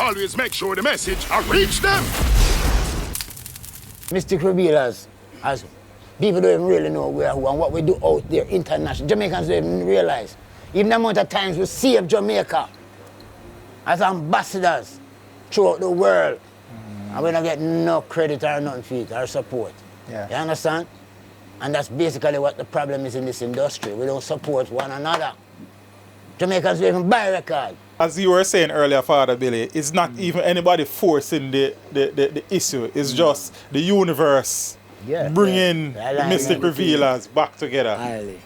always make sure the message reach them. Mystic Revealers, as people don't even really know where who and what we do out there international. Jamaicans don't even realize. Even the amount of times we save Jamaica as ambassadors throughout the world. And we don't get no credit or nothing for it, or support. Yeah. You understand? And that's basically what the problem is in this industry. We don't support one another. Jamaicans don't even buy a record. As you were saying earlier, Father Billy, it's not even anybody forcing the issue. It's just the universe bringing the Mystic Revealers back together. Highly.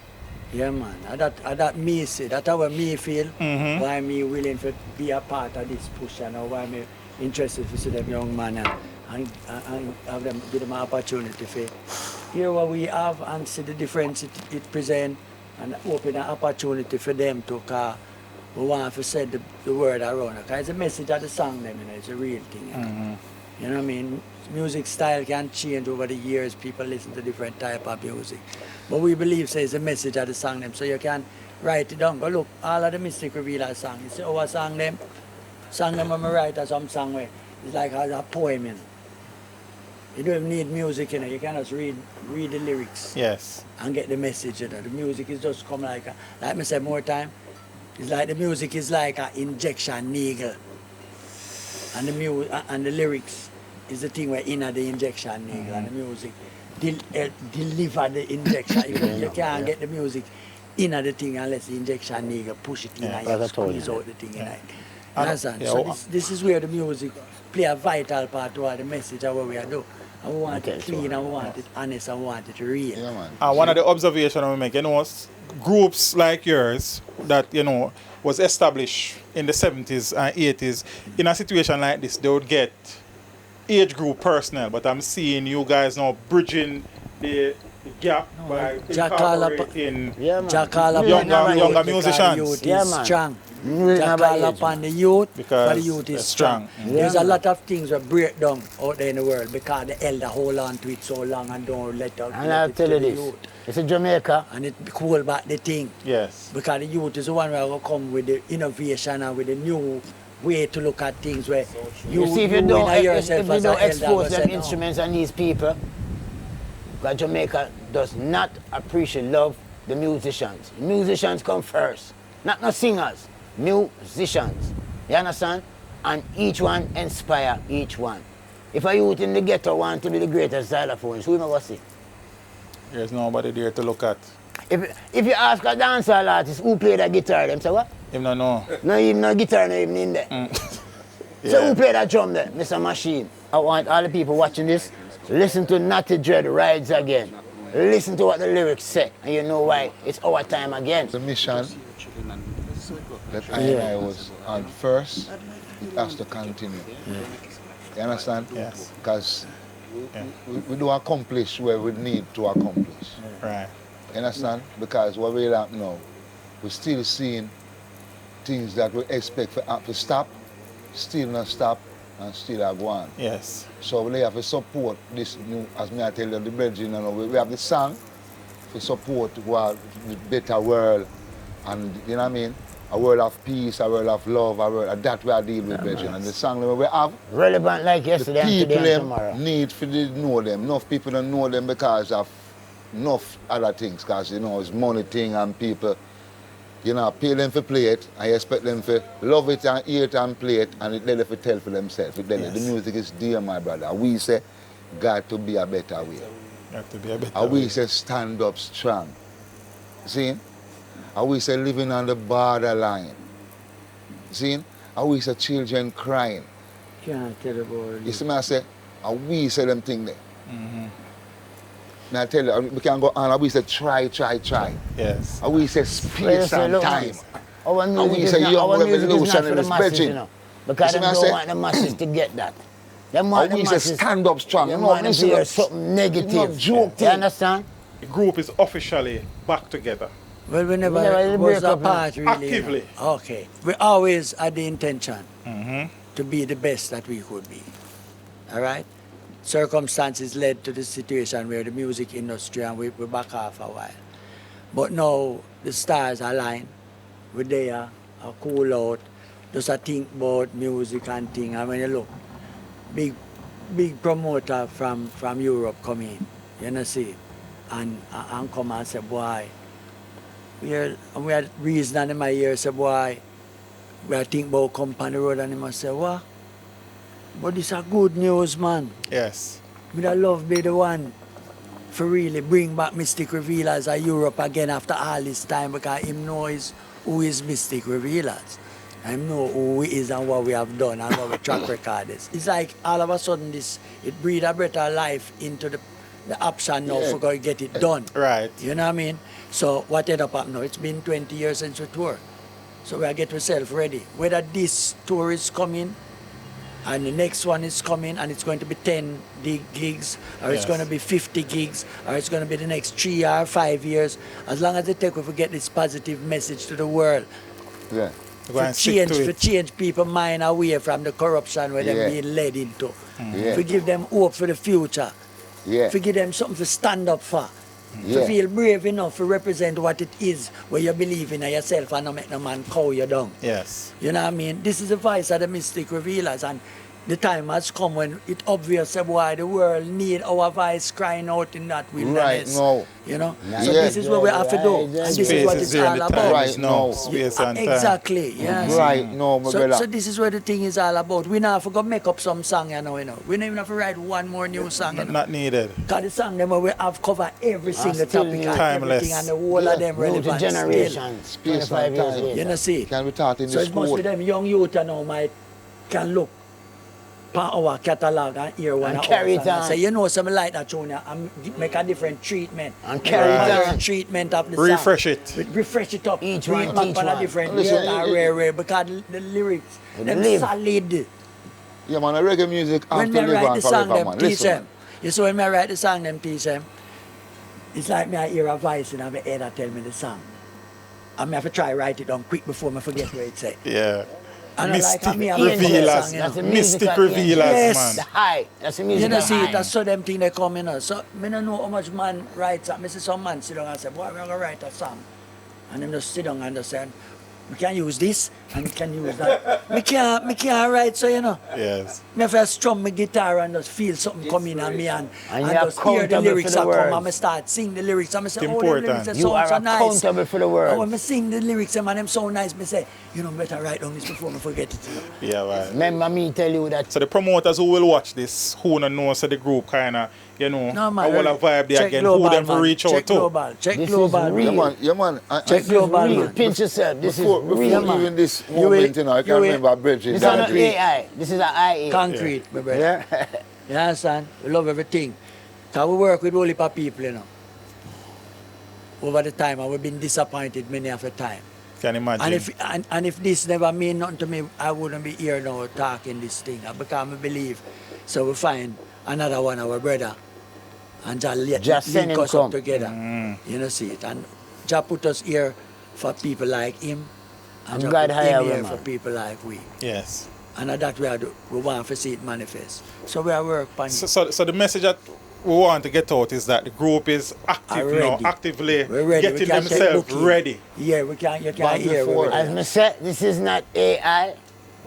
Yeah, man. That me say, that's how me feel. Why me willing to be a part of this push and why me interested to see them young man and have them give them an opportunity to hear what we have and see the difference it presents and open an opportunity for them to we want to send the word around. Because it's a message of the song, them, you know, it's a real thing. You know what I mean? Music style can change over the years. People listen to different type of music. But we believe say it's a message of the song, them. So you can write it down. But look, all of the Mystic Revealer songs, you see our song them? Song them when I write or some song where it's like a poem, you know. You don't even need music, you know. You can just read the lyrics. Yes. And get the message, you know. The music is just come like me say more time. It's like the music is like an injection needle. And the lyrics is the thing where inner the injection needle and the music deliver the injection. You can't get the music inner the thing unless the injection needle push it in and squeeze out the thing in it. Understand? So this is where the music play a vital part to the message of what we are doing. And we want it clean, and we want it honest, and we want it real. Yeah, man. And one of the observations we make, you know, groups like yours that, you know, was established in the 70s and 80s, in a situation like this, they would get age group personnel, but I'm seeing you guys now bridging the gap by incorporating younger musicians. Youth is strong. Jack call upon the youth, because the youth is strong. There's a lot of things that break down out there in the world because the elder hold on to it so long and don't let out. And I'll tell you this, youth. it's in Jamaica. And it cool back the thing. Yes. Because the youth is the one where will come with the innovation and with the new way to look at things where you see, if you don't expose them instruments and these people, because Jamaica does not appreciate love the musicians. Musicians come first, not no singers. Musicians, you understand? And each one inspire each one. If a youth in the ghetto want to be the greatest xylophones, who am I going to see? There's nobody there to look at. If you ask a dancehall artist who play the guitar, them say what? Him no know. No, even no guitar, no even in there. So who play that drum there? Mr. Machine. I want all the people watching this, listen to Natty Dread Rides Again. Listen to what the lyrics say, and you know why. It's our time again. The mission that I was on first, it has to continue. You understand? Yes. Because we do accomplish where we need to accomplish. Right. You understand? Because what we have now, we're still seeing things that we expect to stop, still not stop, and still are going. Yes. So we have to support this new, as me I tell you, the brethren, you know, we have the song to support the better world, and you know what I mean? A world of peace, a world of love, a world that we are dealing with, brethren. And the song that we have, relevant like yesterday and today and tomorrow. People need to know them. Enough people don't know them because of enough other things, because you know it's money thing and people, you know, pay them to play it. I expect them to love it and hear it and play it, and it let them tell for themselves. The music is dear, my brother. We say, got to be a better way. Got to be a better way. And we say, stand up strong. See? And we say, living on the borderline. See? And we say, children crying. Can't tell about it. You see me I say, and we say them thing there. Now I tell you, we can go on and we say try. Yes. And we say space and time. Our music is not for the masses, you know. Because they don't want the masses to get that. They want the masses. Say stand up strong. They want to hear something negative. Not joke. You understand? The group is officially back together. Well, we never was apart really. Actively. You know. Okay. We always had the intention to be the best that we could be. All right? Circumstances led to the situation where the music industry and we're back off a while. But now the stars align. We're there, cool out, just a think about music and thing. And when you look, big promoter from Europe come in, you know, see, and come and say, boy, we had reason in my ear, say, boy, we are thinking about come on the road, and he must say, what? But this is good news, man. Yes. Me I love be the one for really bring back Mystic Revealers of Europe again after all this time, because him knows who is Mystic Revealers. I know who he is and what we have done and what we track record is. It's like all of a sudden it breathes a better life into the option now for going to get it done. Right. You know what I mean? So what ended up happening now? It's been 20 years since we tour. So we get ourselves ready. Whether this tour is coming and the next one is coming and it's going to be 10 gigs or it's going to be 50 gigs or it's going to be the next 3 or 5 years, as long as it takes, if we get this positive message to the world. Yeah. To change people's mind away from the corruption where they're being led into. Yeah. To give them hope for the future. Yeah. To give them something to stand up for. Yeah. To feel brave enough to represent what it is where you believe in yourself and not make no man cow you down. Yes. You know what I mean? This is the voice of the Mystic Revealers, and the time has come when it's obvious why the world need our voice crying out in that wilderness. Right now. You know? Yeah. So this is what we have to do. And this is what it's all about. Right now. Space and time. Exactly. Yes. Right now, my brother. So this is what the thing is all about. We not have to go make up some song, you know. We don't even have to write one more new song. You know? Not needed. Because the song them we have covered every single still topic new. and Timeless. everything and the whole of them New relevant still. generations. Space 25 and years time. later. You know see? Can we talk in So the it must school? be them young youth you know can look pan our catalogue and hear one And of carry us it and on. say, you know, something like that tune and make a different treatment. And carry it Different on. treatment of the song. Refresh it. Refresh it up. Each Bring one, back each on a one. different Listen, rare because the lyrics, They them live. solid. Yeah, man, the reggae music have When to me live write on the song, forever, them man. teach Listen. them. You see, when I write the song, them teach them, it's like me I hear a voice in my head that tell me the song. And I have to try write it down quick before I forget what it say. Yeah. And I Mystic like me a Revealers. song, you That's know. the Mystic musical Revealers, Yes. The man. high. That's the You musical know, see, high. that's so them thing they come in. So, I don't know how much man writes. I see some man sit down and say, boy, we're going to write a song. And them just sit down and just say, we can use this and we can use that. me can't write, so you know. Yes. Me have to strum my guitar and just feel something coming on me and you're just hear the accountable lyrics for the that words. come and I start sing the lyrics and I say, oh, the Important. lyrics they You sound are so nice. accountable for the words. And when I sing the lyrics and them so nice, me say, you know, better write down this before I forget it. Yeah, right. Remember me tell you that So the promoters who will watch this, who don't know, so the group kind of, you know, No, man, I will have vibe there check again, global, who them for man. reach out Check to. global. Check This is global. real. Yeah, man. Check this is global, real. man. Pinch yourself. This Before is real. even Man. this You moment, will- I you can will- remember Bridget. This is not AI. This is an IA. Concrete, my brother. Yeah. You understand? We love everything. Because we work with only people, you know. Over the time, and we've been disappointed many of the time. Can imagine. And if this never mean nothing to me, I wouldn't be here now talking this thing. Because I believe. So we find another one, our brother. And Just send link him us come. up together. You know, see it. And Jah put us here for people like him. And Jah God put hire him we, here man. for people like we. Yes. And that we want to see it manifest. So we are work on it. So the message that we want to get out is that the group is active Are now, ready. actively We're ready. getting We can take themselves booking. ready. Yeah, you can't But hear. before- We're As ready. I said, this is not AI.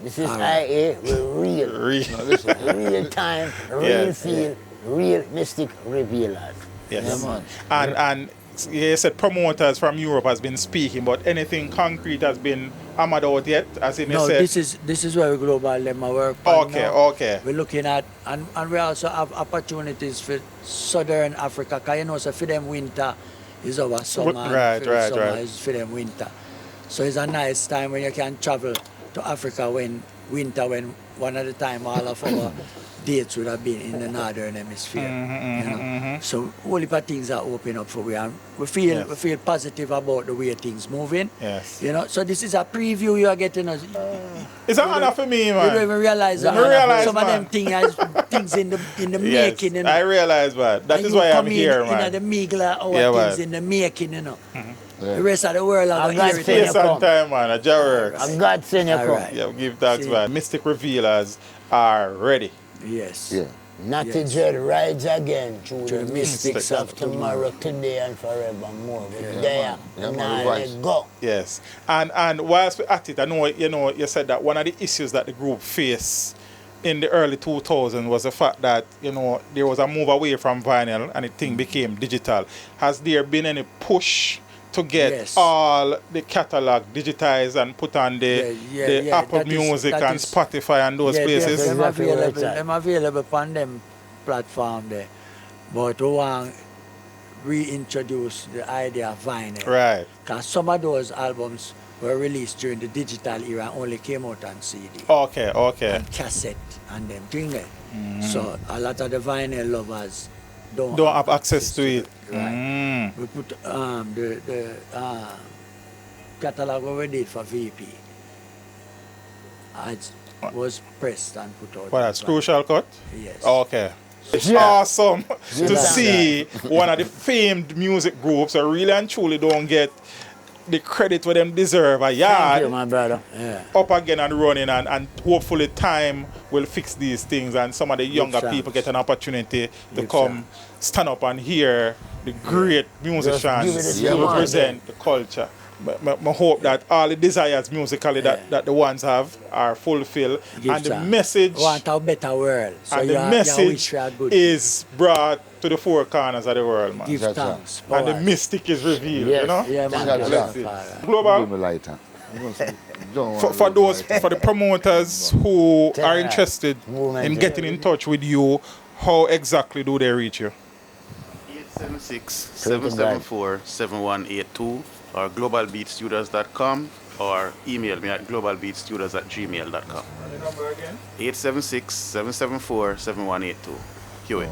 This is All right. IA. We're real. Real time, real Yeah. feel, real mystic revealers. Yes. Yeah, man. And you said promoters from Europe has been speaking, but anything concrete has been hammered out yet, as in you No, said? this is where we global them work. on Okay, now. okay. We're looking at and we also have opportunities for Southern Africa. Cause you know, so for them winter is our summer. and Right, for the right, summer right. is for them winter. So it's a nice time when you can travel to Africa when one at a time all of our dates would have been in the northern hemisphere. You know? So all of things are opening up for we and we feel positive about the way things moving. Yes. You know, so this is a preview you are getting us. It's an honor for me, You don't man. even realize that. I realize, Some man. of them things in the Yes, making, you know. I realize, man. That And is you why I'm come here, in, man. You know, the meagler our Yeah, things man. in the making, you know. Yeah. The rest of the world are I'm going to glad hear it. to Yes, you on come. time, man. A jar works. And God send you All come. right. Yeah, give thanks, See. man. Mystic Revealers are ready. Yes. Yeah. Natty Yes. Dread rides again through Through the mystics of tomorrow, today and forevermore. But there, Yeah, and man, now revise. let go. Yes. And whilst we're at it, I know, you said that one of the issues that the group faced in the early 2000s was the fact that, there was a move away from vinyl and the thing became digital. Has there been any push to get Yes. all the catalog digitized and put on the Apple that is- Music that and is- Spotify and those Yeah, places? Yes, them exactly where available, it's at. them available on them platform there. But we want reintroduce the idea of vinyl. Right. Because some of those albums were released during the digital era and only came out on CD Okay. and cassette and them thing there. So a lot of the vinyl lovers don't Have access to it. Right. We put the catalog we did for VP. It was pressed and put out. What, that's Crucial Cut? Yes. Okay. It's Yeah. awesome to Yeah. see one of the famed music groups that really and truly don't get the credit where them deserve. Thank you, yard my brother. Yeah. up again and running, and hopefully time will fix these things and some of the younger thanks. people get an opportunity to Give come stand up and hear the great give musicians it a who shot. represent the culture. I hope that all the desires musically that the ones have are fulfilled, Give and the thanks. message Want a better world. So and you the wish message for a good is brought to the four corners of the world, man. give That's thanks. And the power. mystic is revealed, Yes. you know? Yeah, man. That's God, it. Father. Give Global, me lighter. Don't for want to those, lighter. for the promoters who Tell are her. interested Movement, in yeah. getting in touch with you, how exactly do they reach you? 876-774-7182 or globalbeatstudios.com or email me at globalbeatstudios@gmail.com. The number again? 876-774-7182. Cue it.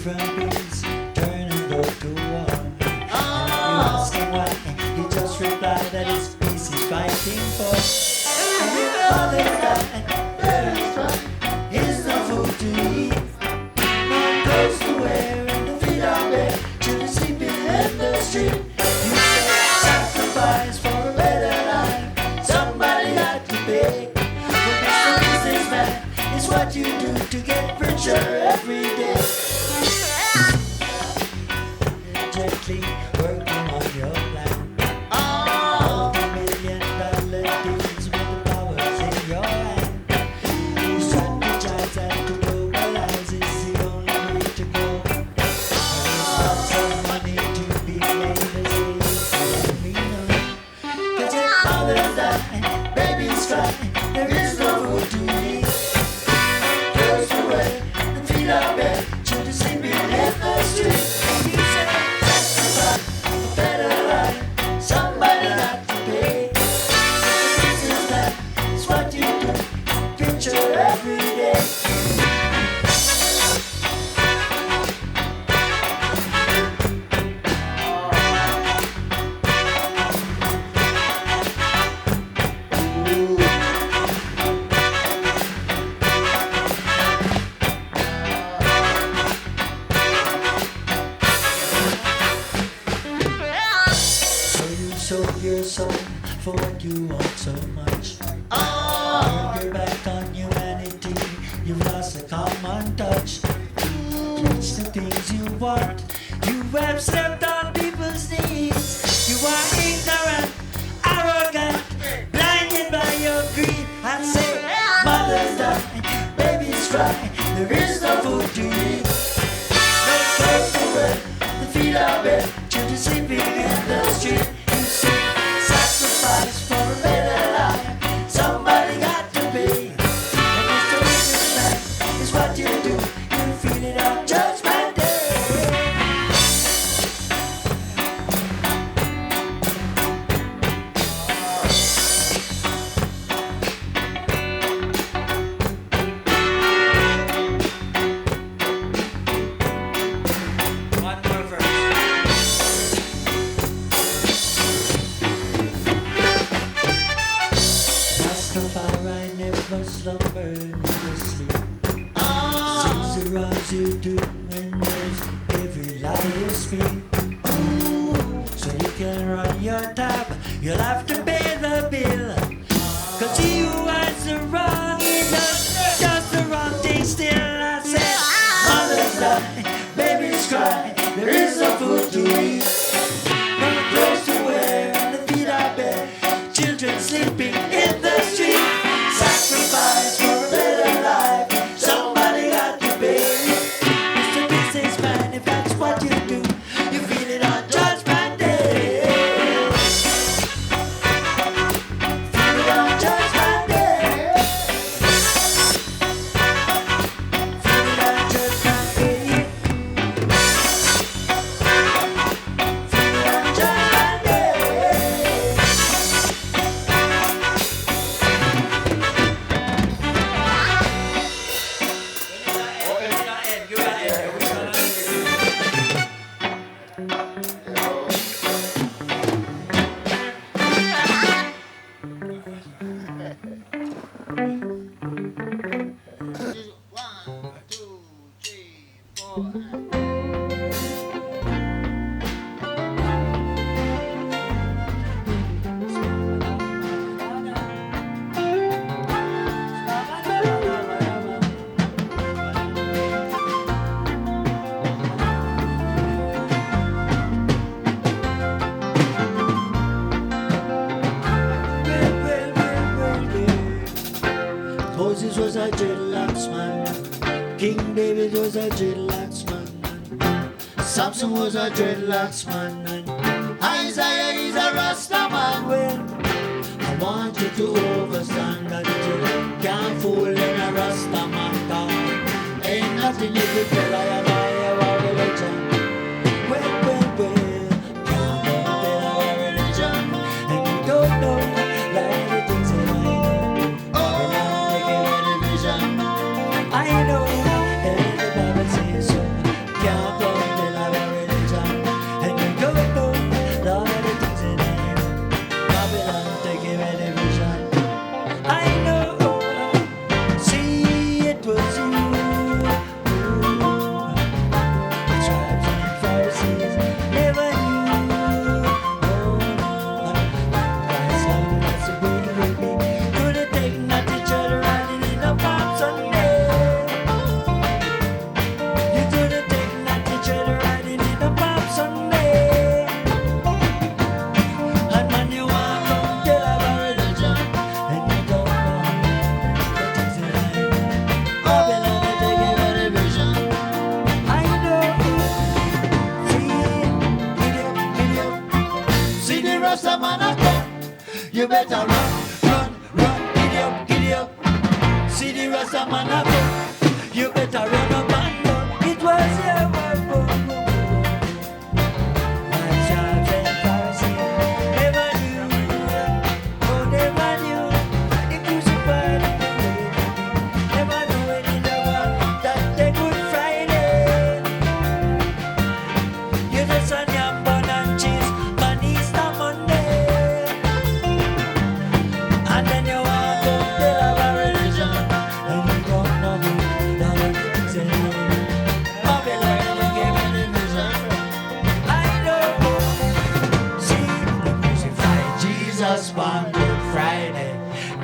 from peace, turn and go to war. And you ask him why, he just replied that his peace he's fighting for. And if others die, here's no food to eat, no clothes to wear, and no feet on bed, children sleeping in the street. You say sacrifice for a better life, somebody got to pay. But Mr. Businessman, it's what you do to get richer every day. Gently working on your plan. Multi-million-dollar deals with the powers in your hand. You strategize and to globalize is the only way to go. There's lots of money to be made as let me know. 'Cause if fathers die, babies cry, there is no food to eat, clothes to wear, and feet are bare, children sleeping in the street. You say sacrifice for a better life, somebody got to pay. This is that, it's what you do, picture every day. So you sold your soul for what you want so much. Turned your back on humanity, you've lost the common touch. Reach the things you want, you have slept on people's needs. You are ignorant, arrogant, blinded by your greed. I say, mothers die, babies cry, there is no food to eat, no clothes to wear, the feet are bare, children sleeping in the street. You say sacrifice for a better life, somebody got to pay. And Mr. Businessman, is what you do, you feel it on Judgment Day. One more verse. Rastafari never slumber, never sleep. Seems to rise you do when there's every lie you speak. So you can run your tab, you'll have to pay the bill. 'Cause he who has the wrong, he does the wrong thing still. I said, mothers die, babies cry, there is no food to eat, no clothes to wear, and the feet are bare, children sleeping in the street. Sacrifice for a better life, somebody got to pay. Mr. Businessman, if that's what you do, you feel it on Judgment Day. Feel it on Judgment Day. Feel it on Judgment Day. Feel it on Judgment Day. Moses was a dreadlocks man. King David was a dreadlocks man. Samson was a dreadlocks man. And Isaiah is a Rasta man. Well, I want you to understand that you can't fool in a Rasta man. 'Cause ain't nothing you could tell I am our religion. Well, can't tell our religion. And you don't know like the things that I know. I know, and the Bible says so. Can't Rasta man a come. You better run, giddy up. See the Rasta man a come. You better run up and run. It was your word. My child and Pharisee never knew, oh never knew. The crucified and the way never knew any that the Good Friday. You just a yam bun and cheese on Easter Monday, and then you walk up the lava religion, and you don't know who that is saying. Babylon, you gave me the vision. I know. See, the crucified Jesus on Good Friday.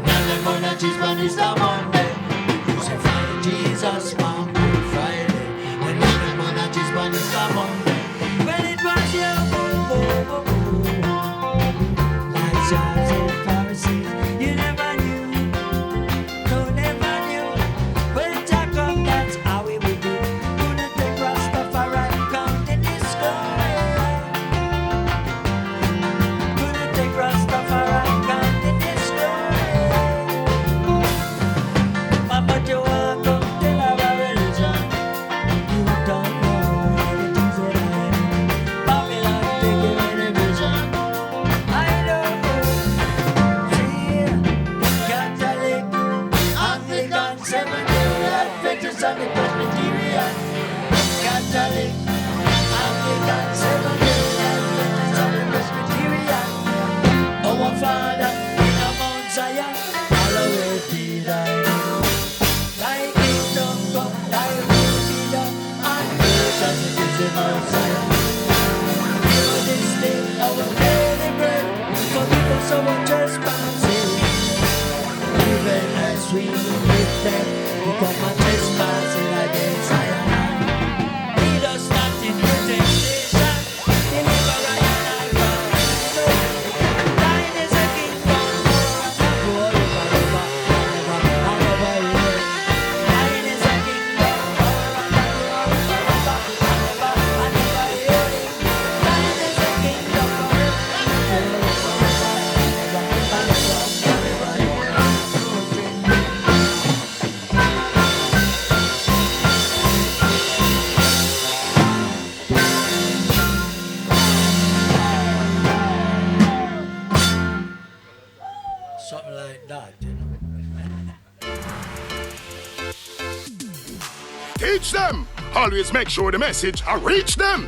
Now the bun and cheese on Easter Monday. The crucified Jesus on Good Friday. And now the bun and cheese on Easter Monday. When it was your like Charles and Pharisees, you never knew, no, never knew. When Jack come, that's how we would do. Couldn't take Rastafari count in this story. Couldn't take Rastafari count in this story. Mama, you walk up till our religion. You don't know what it is that I am. Babylon taking any vision. I know. See, Catholic, Anglican, Seventh-day Adventist, and the Presbyterian. Catholic, Anglican, Seventh-day Adventist, and the Presbyterian. Our Father in a Mount Zion, hallowed be thy name. Thy kingdom come, thy will be done, on earth as it is in Mount Zion. Give us this day our daily bread, forgive us our trespasses, even as we forgive them who come and trespassing against Zion. Lead us not into temptation, deliver us from evil. Thine is the kingdom, glory forever and ever. Thine is the kingdom, glory forever and ever. Thine is the kingdom, glory something like that, you know. Teach them. Always make sure the message reach them.